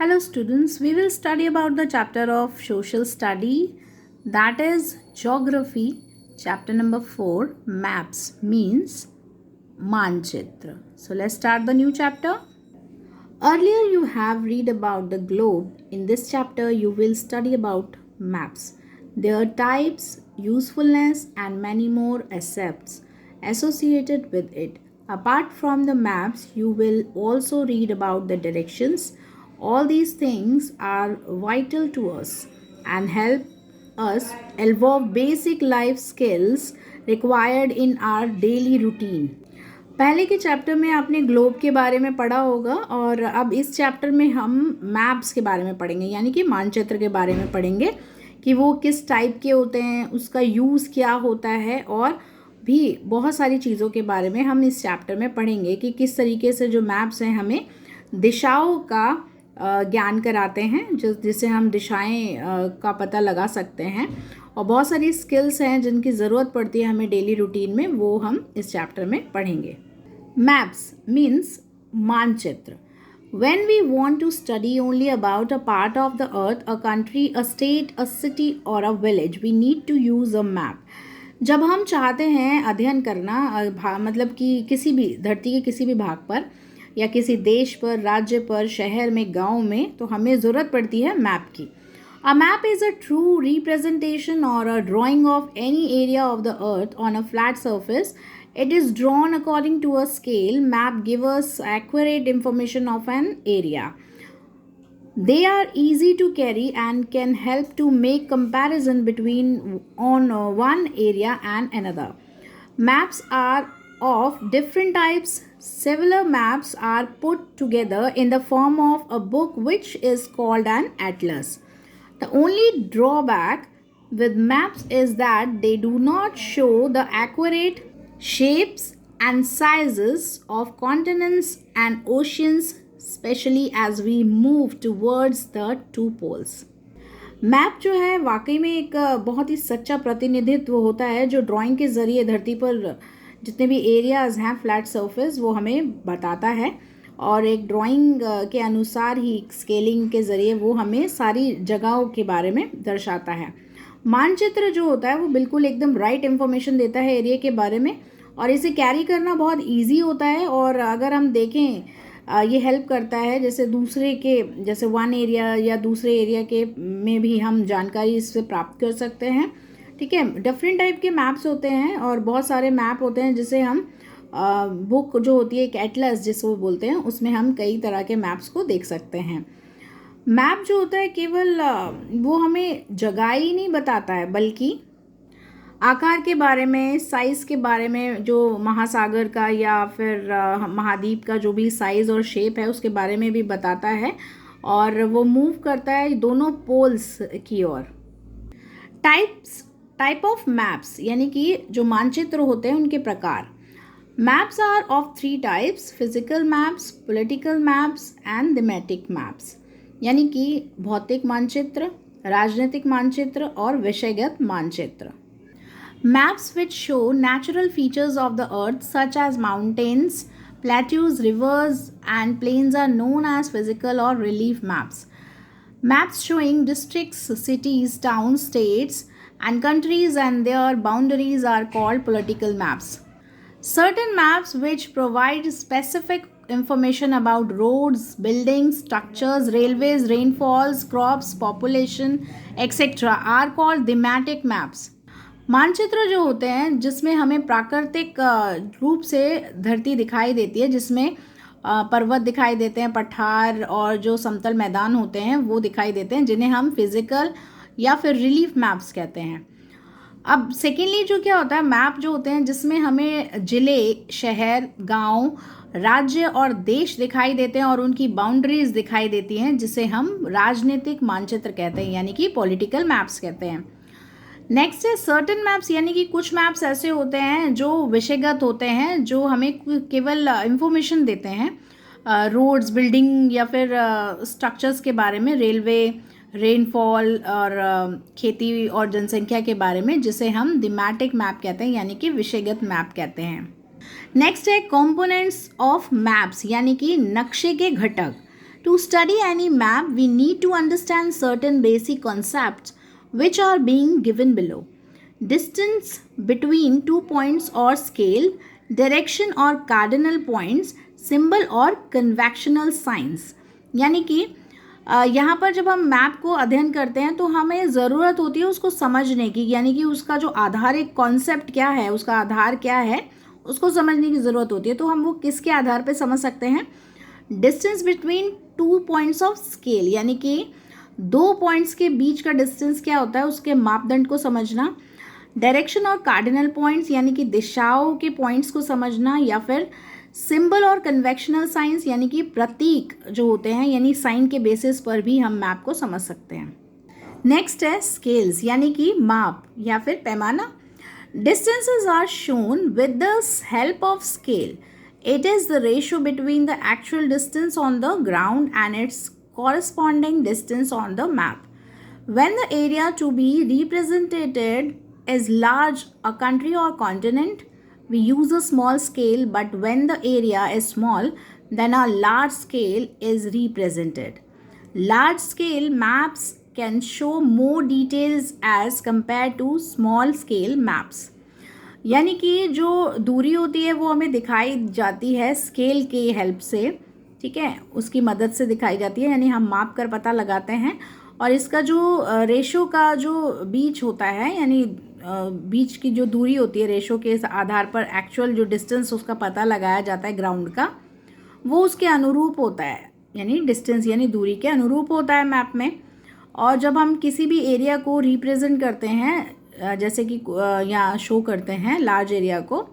Hello students, we will study about the chapter of social study, that is geography, chapter number 4, maps means Manchitra. So let's start the new chapter. Earlier you have read about the globe. In this chapter you will study about maps, their types, usefulness and many more aspects associated with it. Apart from the maps, you will also read about the directions. All these things are vital to us and help us evolve basic life skills required in our daily routine. पहले के chapter में आपने globe के बारे में पढ़ा होगा और अब इस चैप्टर में हम मैप्स के बारे में पढ़ेंगे, यानी कि मानचित्र के बारे में पढ़ेंगे कि वो किस टाइप के होते हैं, उसका यूज़ क्या होता है और भी बहुत सारी चीज़ों के बारे में हम इस चैप्टर में पढ़ेंगे कि किस तरीके से जो मैप्स हैं हमें दिशाओं का ज्ञान कराते हैं, जिससे हम दिशाएं का पता लगा सकते हैं और बहुत सारी स्किल्स हैं जिनकी ज़रूरत पड़ती है हमें डेली रूटीन में, वो हम इस चैप्टर में पढ़ेंगे. Maps means मानचित्र. When we want to study only about a part of the earth, a country, a state, a city or a village, we need to use a map. जब हम चाहते हैं अध्ययन करना मतलब कि किसी भी धरती के किसी भी भाग पर या किसी देश पर, राज्य पर, शहर में, गांव में, तो हमें ज़रूरत पड़ती है मैप की. A map is a true representation or a drawing of any area of the earth on a flat surface. It is drawn according to a scale. Map gives us accurate information of an area. They are easy to carry and can help to make comparison between one area and another. Maps are of different types. Several maps are put together in the form of a book which is called an atlas. The only drawback with maps is that they do not show the accurate shapes and sizes of continents and oceans, especially as we move towards the two poles. Map जो है वाकई में एक बहुत ही सच्चा प्रतिनिधित्व होता है जो ड्राइंग के ज़रिए धरती पर जितने भी एरियाज़ हैं फ्लैट सरफेस वो हमें बताता है और एक ड्राइंग के अनुसार ही स्केलिंग के ज़रिए वो हमें सारी जगहों के बारे में दर्शाता है. मानचित्र जो होता है वो बिल्कुल एकदम राइट इन्फॉर्मेशन देता है एरिया के बारे में और इसे कैरी करना बहुत इजी होता है और अगर हम देखें ये हेल्प करता है जैसे वन एरिया या दूसरे एरिया के में भी हम जानकारी इससे प्राप्त कर सकते हैं. ठीक है, डिफरेंट टाइप के मैप्स होते हैं और बहुत सारे मैप होते हैं जिसे हम बुक जो होती है एक एटलस जिसको बोलते हैं उसमें हम कई तरह के मैप्स को देख सकते हैं. मैप जो होता है केवल वो हमें जगह ही नहीं बताता है बल्कि आकार के बारे में, साइज़ के बारे में, जो महासागर का या फिर महाद्वीप का जो भी साइज़ और शेप है उसके बारे में भी बताता है और वो मूव करता है दोनों पोल्स की ओर. टाइप ऑफ मैप्स यानी कि जो मानचित्र होते हैं उनके प्रकार. Maps are of 3 types: physical maps, political maps and thematic maps. यानी कि भौतिक मानचित्र, राजनीतिक मानचित्र और विषयगत मानचित्र. Maps which show natural features of the earth such as mountains, plateaus, rivers and plains are known as physical or relief maps. Maps showing districts, cities, towns, states and countries and their boundaries are called political maps. Certain maps which provide specific information about roads, buildings, structures, railways, rainfalls, crops, population, etc. are called thematic maps. मानचित्र जो होते हैं जिसमें हमें प्राकृतिक रूप से धरती दिखाई देती है, जिसमें पर्वत दिखाई देते हैं, पठार और जो समतल मैदान होते हैं वो दिखाई देते हैं, जिन्हें हम फिजिकल या फिर रिलीफ मैप्स कहते हैं. अब सेकेंडली जो क्या होता है, मैप जो होते हैं जिसमें हमें ज़िले, शहर, गांव, राज्य और देश दिखाई देते हैं और उनकी बाउंड्रीज दिखाई देती हैं, जिसे हम राजनीतिक मानचित्र कहते हैं यानी कि पॉलिटिकल मैप्स कहते हैं. नेक्स्ट है सर्टेन मैप्स, यानी कि कुछ मैप्स ऐसे होते हैं जो विषयगत होते हैं, जो हमें केवल इंफॉर्मेशन देते हैं रोड्स, बिल्डिंग या फिर स्ट्रक्चर्स के बारे में, रेलवे, रेनफॉल और खेती और जनसंख्या के बारे में, जिसे हम थीमेटिक मैप कहते हैं यानी कि विषयगत मैप कहते हैं. नेक्स्ट है कंपोनेंट्स ऑफ मैप्स, यानी कि नक्शे के घटक. To study any map, we need to understand certain basic concepts which are being given below. Distance between 2 points or scale, direction or cardinal points, symbol और conventional signs. यानी कि यहाँ पर जब हम मैप को अध्ययन करते हैं तो हमें ज़रूरत होती है उसको समझने की, यानी कि उसका जो आधारिक कॉन्सेप्ट क्या है, उसका आधार क्या है, उसको समझने की ज़रूरत होती है. तो हम वो किसके आधार पे समझ सकते हैं? Distance between 2 points of scale, यानी कि 2 पॉइंट्स के बीच का डिस्टेंस क्या होता है, उसके मापदंड को समझना. डायरेक्शन और कार्डिनल पॉइंट्स, यानी कि दिशाओं के पॉइंट्स को समझना. या फिर सिंबल और कन्वेक्शनल साइंस, यानी कि प्रतीक जो होते हैं, यानी साइन के बेसिस पर भी हम मैप को समझ सकते हैं. नेक्स्ट है स्केल्स, यानी कि माप या फिर पैमाना. Distances are shown with the help of scale. It is the ratio between the actual distance on the ground and its corresponding distance on the map. When the area to be represented is large, a country or continent, we use a small scale, but when the area is small, then a large scale is represented. Large scale maps can show more details as compared to small scale maps. यानी कि जो दूरी होती है वो हमें दिखाई जाती है स्केल की हेल्प से, ठीक है, उसकी मदद से दिखाई जाती है, यानी हम माप कर पता लगाते हैं. और इसका जो रेशो का जो बीच होता है, यानी बीच की जो दूरी होती है, रेशो के आधार पर एक्चुअल जो डिस्टेंस उसका पता लगाया जाता है ग्राउंड का, वो उसके अनुरूप होता है, यानी डिस्टेंस यानी दूरी के अनुरूप होता है मैप में. और जब हम किसी भी एरिया को रिप्रेजेंट करते हैं, जैसे कि यहाँ शो करते हैं लार्ज एरिया को,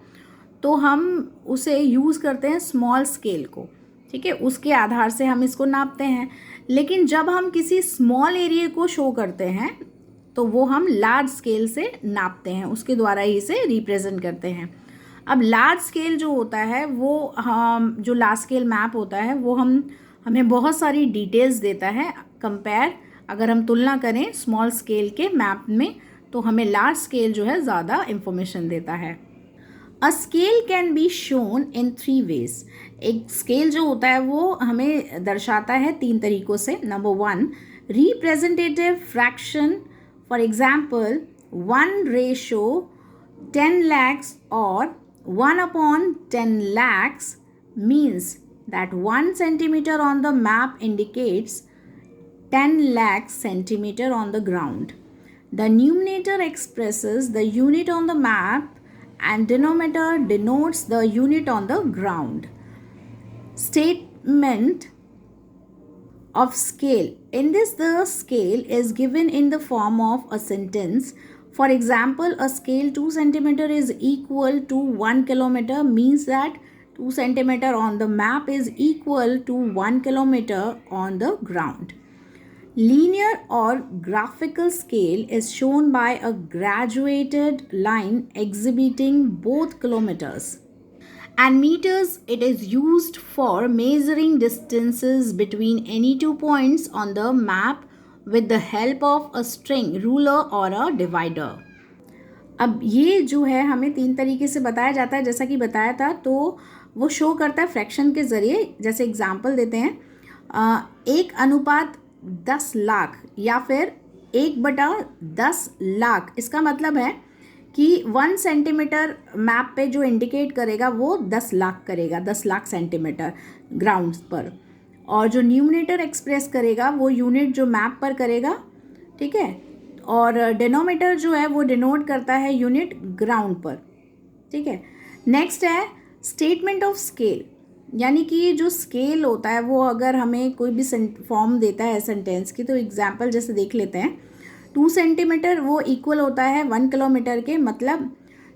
तो हम उसे यूज़ करते हैं स्मॉल स्केल को, ठीक है, उसके आधार से हम इसको नापते हैं. लेकिन जब हम किसी स्मॉल एरिया को शो करते हैं तो वो हम लार्ज स्केल से नापते हैं, उसके द्वारा ही इसे रिप्रेजेंट करते हैं. अब लार्ज स्केल जो होता है वो हम जो लार्ज स्केल मैप होता है वो हमें बहुत सारी डिटेल्स देता है. कंपेयर अगर हम तुलना करें स्मॉल स्केल के मैप में, तो हमें लार्ज स्केल जो है ज़्यादा इंफॉर्मेशन देता है. A scale can be shown in 3 ways. एक स्केल जो होता है वो हमें दर्शाता है 3 तरीक़ों से. Number 1, representative fraction. For example 1:10 lakhs or 1/10 lakhs means that 1 centimeter on the map indicates 10 lakh centimeter on the ground. The numerator expresses the unit on the map and denominator denotes the unit on the ground. Statement of scale. In this, the scale is given in the form of a sentence. For example, a scale 2 centimeter is equal to 1 kilometer means that 2 centimeter on the map is equal to 1 kilometer on the ground. Linear or graphical scale is shown by a graduated line exhibiting both kilometers and meters. It is used for measuring distances between any 2 points on the map with the help of a string, ruler or a divider. अब ये जो है हमें 3 तरीके से बताया जाता है, जैसा कि बताया था. तो वो शो करता है फ्रैक्शन के ज़रिए. जैसे एग्जाम्पल देते हैं 1:10 लाख या फिर 1/10 लाख. इसका मतलब है कि 1 सेंटीमीटर मैप पे जो इंडिकेट करेगा वो 10 लाख करेगा, 10 लाख सेंटीमीटर ग्राउंड पर. और जो न्यूमरेटर एक्सप्रेस करेगा वो यूनिट जो मैप पर करेगा, ठीक है. और डिनोमीटर जो है वो डिनोट करता है यूनिट ग्राउंड पर, ठीक है. नेक्स्ट है स्टेटमेंट ऑफ स्केल, यानी कि जो स्केल होता है वो अगर हमें कोई भी फॉर्म देता है सेंटेंस की, तो एग्जाम्पल जैसे देख लेते हैं. 2 सेंटीमीटर वो इक्वल होता है 1 किलोमीटर के. मतलब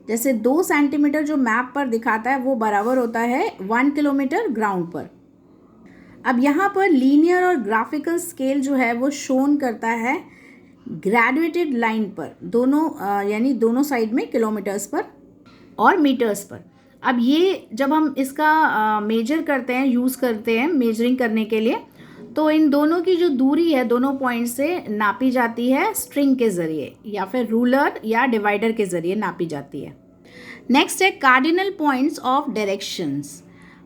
जैसे 2 सेंटीमीटर जो मैप पर दिखाता है वो बराबर होता है 1 किलोमीटर ग्राउंड पर. अब यहाँ पर लीनियर और ग्राफिकल स्केल जो है वो शोन करता है ग्रेजुएटेड लाइन पर, दोनों यानी दोनों साइड में किलोमीटर्स पर और मीटर्स पर. अब ये जब हम इसका मेजर करते हैं, यूज़ करते हैं मेजरिंग करने के लिए, तो इन दोनों की जो दूरी है दोनों पॉइंट से नापी जाती है स्ट्रिंग के ज़रिए या फिर रूलर या डिवाइडर के ज़रिए नापी जाती है. नेक्स्ट है cardinal points of directions.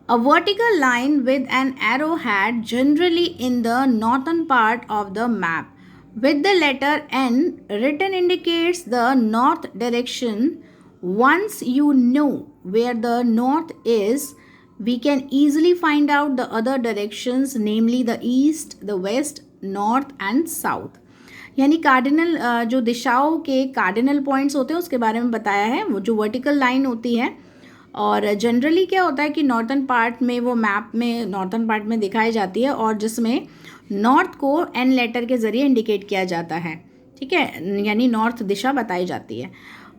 A vertical line with an arrowhead generally in the northern part of the map with the letter N written indicates the north direction. Once you know where the north is, we can easily find out the other directions, namely the east, the west, north and south. यानी cardinal जो दिशाओं के cardinal points होते हैं उसके बारे में बताया है. वो जो वर्टिकल लाइन होती है और जनरली क्या होता है कि नॉर्थन पार्ट में वो मैप में नॉर्थन पार्ट में दिखाई जाती है और जिसमें नॉर्थ को एन लेटर के ज़रिए इंडिकेट किया जाता है. ठीक है, यानी नॉर्थ दिशा बताई जाती है.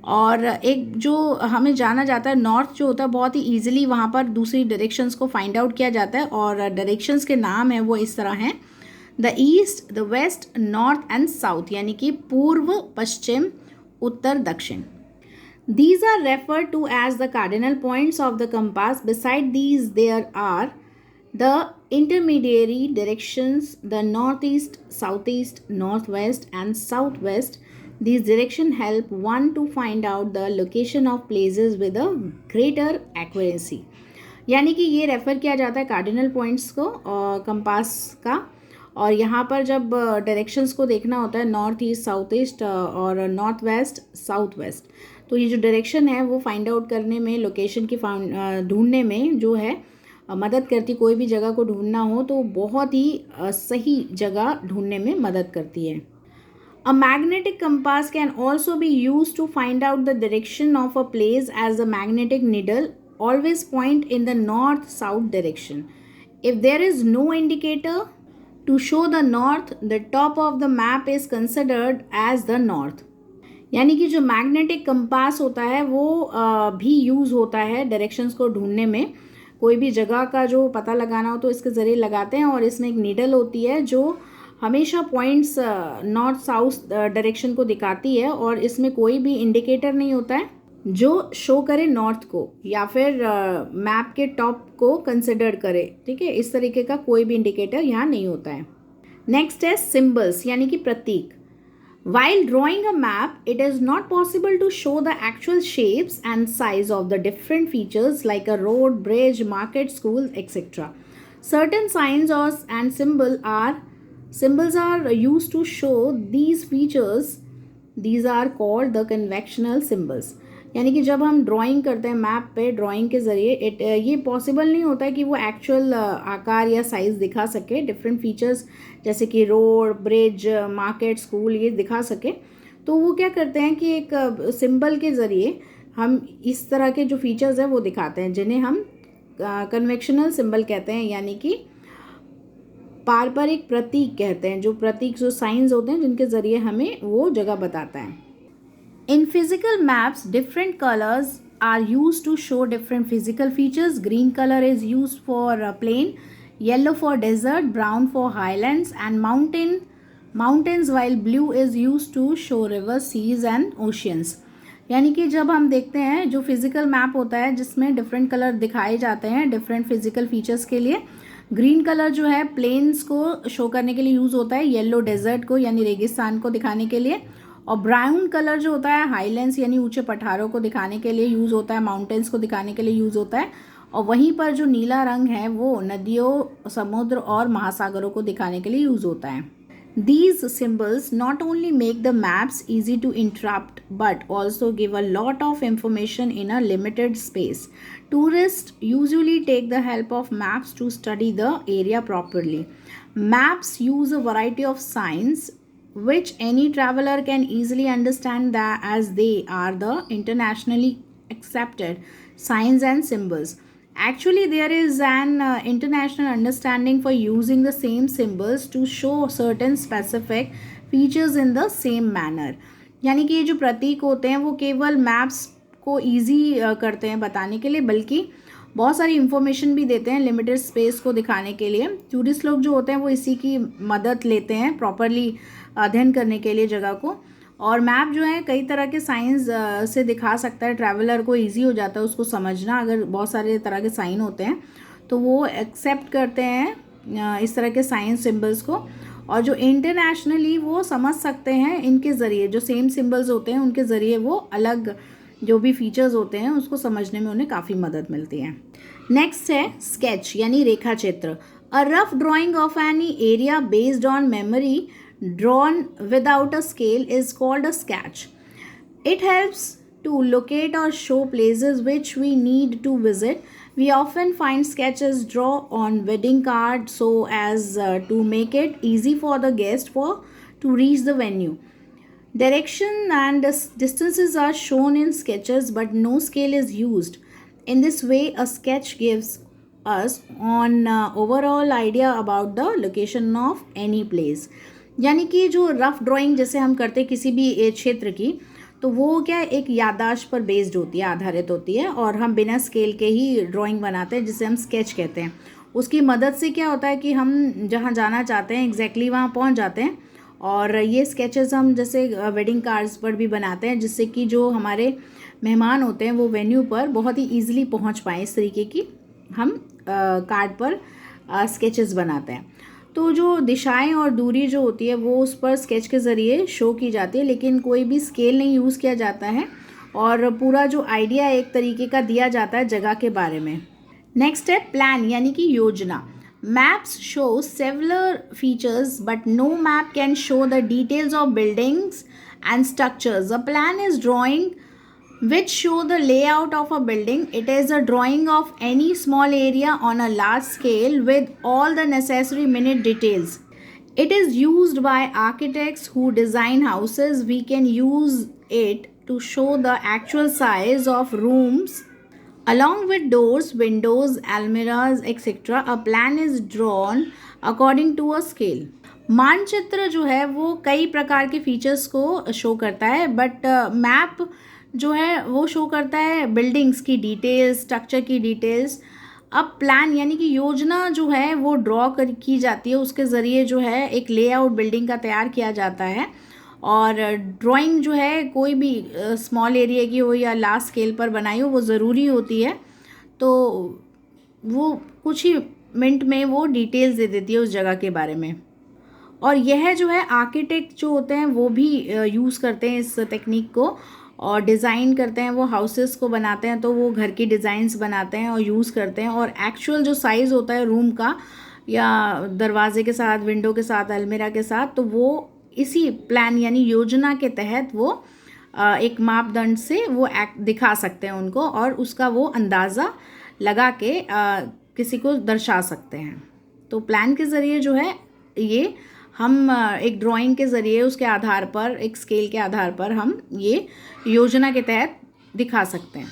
और एक जो हमें जाना जाता है नॉर्थ जो होता है बहुत ही ईजिली वहाँ पर दूसरी डायरेक्शंस को फाइंड आउट किया जाता है और डायरेक्शंस के नाम है वो इस तरह हैं: the east, the west, north and south, यानी कि पूर्व, पश्चिम, उत्तर, दक्षिण. These are referred to as the cardinal points of the compass. Beside these, there are the intermediary directions, the northeast, southeast, northwest, and southwest. These directions help one to find out the location of places with a greater accuracy. यानी कि ये refer किया जाता है cardinal points को compass का. और यहाँ पर जब डायरेक्शंस को देखना होता है नॉर्थ ईस्ट, साउथ ईस्ट और नॉर्थ वेस्ट, साउथ वेस्ट, तो ये जो डायरेक्शन है वो फाइंड आउट करने में, लोकेशन की ढूंढने में जो है मदद करती. कोई भी जगह को ढूंढना हो तो बहुत ही सही जगह ढूंढने में मदद करती है. A magnetic compass can also be used to find out the direction of a place as the magnetic needle always point in the north-south direction. If there is no indicator to show the north, the top of the map is considered as the north. यानी कि जो magnetic compass होता है वो भी use होता है directions को ढूंढने में. कोई भी जगह का जो पता लगाना हो तो इसके ज़रिए लगाते हैं और इसमें एक नीडल होती है जो हमेशा पॉइंट्स नॉर्थ साउथ डायरेक्शन को दिखाती है और इसमें कोई भी इंडिकेटर नहीं होता है जो शो करे नॉर्थ को या फिर मैप के टॉप को कंसिडर करे. ठीक है, इस तरीके का कोई भी इंडिकेटर यहाँ नहीं होता है. नेक्स्ट है सिम्बल्स, यानी कि प्रतीक. While drawing a map, it is not possible to show the actual shapes and size of the different features like a road, bridge, market, school, etc. Certain signs and symbols are used to show these features. These are called the conventional symbols. यानी कि जब हम drawing करते हैं map पे drawing के ज़रिए ये पॉसिबल नहीं होता है कि वो एक्चुअल आकार या साइज़ दिखा सके. डिफरेंट फीचर्स जैसे कि रोड, ब्रिज, मार्केट, स्कूल ये दिखा सके. तो वो क्या करते हैं कि एक सिंबल के ज़रिए हम इस तरह के जो फीचर्स हैं वो दिखाते हैं जिन्हें हम कन्वेंशनल सिंबल कहते हैं, यानी कि पारंपरिक प्रतीक कहते हैं. जो प्रतीक जो साइंस होते हैं जिनके ज़रिए हमें वो जगह बताता है. In physical maps, different colors are used to show different physical features. Green color is used for plain, yellow for desert, brown for highlands and mountains, while blue is used to show rivers, seas and oceans. यानी कि जब हम देखते हैं जो physical map होता है जिसमें डिफरेंट कलर दिखाए जाते हैं डिफरेंट फिजिकल फीचर्स के लिए. ग्रीन कलर जो है प्लेन्स को शो करने के लिए यूज़ होता है, येलो डेजर्ट को यानी रेगिस्तान को दिखाने के लिए, और ब्राउन कलर जो होता है हाईलैंड्स यानी ऊंचे पठारों को दिखाने के लिए यूज़ होता है, माउंटेन्स को दिखाने के लिए यूज़ होता है. और वहीं पर जो नीला रंग है वो नदियों, समुद्र और महासागरों को दिखाने के लिए यूज़ होता है. These symbols not only make the maps easy to interpret but also give a lot of information in a limited space. Tourists usually take the help of maps to study the area properly. Maps use a variety of signs which any traveler can easily understand that as they are the internationally accepted signs and symbols. Actually, there is an international understanding for using the same symbols to show certain specific features in the same manner. यानी कि ये जो प्रतीक होते हैं वो केवल maps को easy करते हैं बताने के लिए, बल्कि बहुत सारी इन्फॉर्मेशन भी देते हैं लिमिटेड स्पेस को दिखाने के लिए. टूरिस्ट लोग जो होते हैं वो इसी की मदद लेते हैं प्रॉपरली अध्ययन करने के लिए जगह को. और मैप जो है कई तरह के साइंस से दिखा सकता है, ट्रैवलर को इजी हो जाता है उसको समझना. अगर बहुत सारे तरह के साइन होते हैं तो वो एक्सेप्ट करते हैं इस तरह के साइंस सिंबल्स को, और जो इंटरनेशनली वो समझ सकते हैं इनके ज़रिए. जो सेम सिंबल्स होते हैं उनके ज़रिए वो अलग जो भी फीचर्स होते हैं उसको समझने में उन्हें काफ़ी मदद मिलती है. नेक्स्ट है स्केच यानी रेखा चित्र. A rough drying of any area based on memory drawn without a scale is called a sketch. It helps to locate or show places which we need to visit. We often find sketches drawn on wedding cards so as to make it easy for the guest to reach the venue. Direction and distances are shown in sketches, but no scale is used. In this way, a sketch gives us an overall idea about the location of any place. यानी कि जो rough drawing जैसे हम करते हैं किसी भी क्षेत्र की, तो वो क्या है, एक याददाश्त पर बेस्ड होती है, आधारित होती है, और हम बिना स्केल के ही ड्राइंग बनाते हैं जिसे हम स्केच कहते हैं. उसकी मदद से क्या होता है कि हम जहाँ जाना चाहते हैं एग्जैक्टली वहाँ पहुँच जाते हैं. और ये स्केचेस हम जैसे वेडिंग कार्ड्स पर भी बनाते हैं जिससे कि जो हमारे मेहमान होते हैं वो वेन्यू पर बहुत ही ईजिली पहुंच पाएँ. इस तरीके की हम कार्ड पर स्केचेस बनाते हैं. तो जो दिशाएं और दूरी जो होती है वो उस पर स्केच के ज़रिए शो की जाती है, लेकिन कोई भी स्केल नहीं यूज़ किया जाता है और पूरा जो आइडिया एक तरीके का दिया जाता है जगह के बारे में. नेक्स्ट है प्लान यानी कि योजना. Maps show several features, but no map can show the details of buildings and structures. A plan is drawing which show the layout of a building. It is a drawing of any small area on a large scale with all the necessary minute details. It is used by architects who design houses. We can use it to show the actual size of rooms along with doors, windows, almirahs, etc. A plan is drawn according to a scale. मानचित्र जो है वो कई प्रकार के features को show करता है, बट मैप जो है वो शो करता है बिल्डिंग्स की डिटेल्स, स्ट्रक्चर की डिटेल्स. अब प्लान यानी कि योजना जो है वो ड्रॉ की जाती है, उसके ज़रिए जो है एक लेआउट बिल्डिंग का तैयार किया जाता है. और ड्राइंग जो है कोई भी स्मॉल एरिया की हो या लार्ज स्केल पर बनाई हो वो ज़रूरी होती है. तो वो कुछ ही मिनट में वो डिटेल्स दे देती है उस जगह के बारे में. और यह जो है आर्किटेक्ट जो होते हैं वो भी यूज़ करते हैं इस टेक्निक को और डिज़ाइन करते हैं. वो हाउसेस को बनाते हैं तो वो घर की डिज़ाइंस बनाते हैं और यूज़ करते हैं. और एक्चुअल जो साइज़ होता है रूम का या दरवाजे के साथ, विंडो के साथ, अलमीरा के साथ, तो वो इसी प्लान यानी योजना के तहत वो एक मापदंड से वो दिखा सकते हैं उनको और उसका वो अंदाज़ा लगा के किसी को दर्शा सकते हैं. तो प्लान के ज़रिए जो है ये हम एक ड्राइंग के ज़रिए उसके आधार पर, एक स्केल के आधार पर हम ये योजना के तहत दिखा सकते हैं.